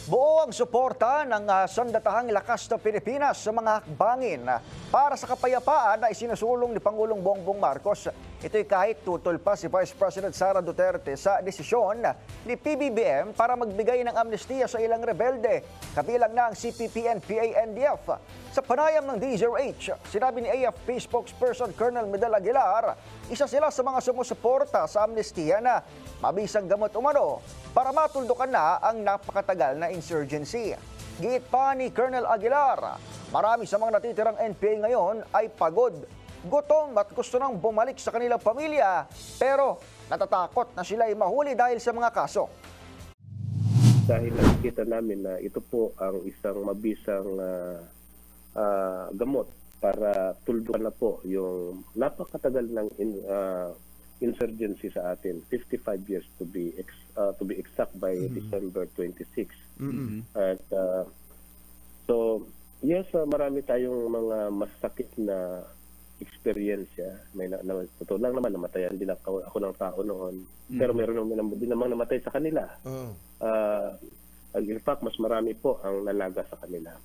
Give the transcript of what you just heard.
Buo ang suporta ng Sandatahang Lakas ng Pilipinas sa mga hakbangin para sa kapayapaan na isinusulong ni Pangulong Bongbong Marcos. Ito'y kahit tutol pa si Vice President Sara Duterte sa desisyon ni PBBM para magbigay ng amnestiya sa ilang rebelde, kabilang na ang CPP-NPA-NDF. Sa panayam ng DZRH, sinabi ni AFP spokesperson Colonel Medel Aguilar, isa sila sa mga sumusuporta sa amnestiya na mabisang gamot umano para matuldukan na ang napakatagal na insurgency. Giit pa ni Colonel Aguilar, marami sa mga natitirang NPA ngayon ay pagod, gutom at gusto nang bumalik sa kanilang pamilya, pero natatakot na sila ay mahuli dahil sa mga kaso. Dahil nakikita namin na ito po ang isang mabisang gamot para tuldukan na po yung napakatagal ng insurgency sa atin, 55 years to be exact by December 26. At so yes, marami tayong mga masakit na experience. Totoo lang naman, namatayan din ako ng tao noon. Pero meron din namang namatay sa kanila. In fact, mas marami po ang nalaga sa kanila.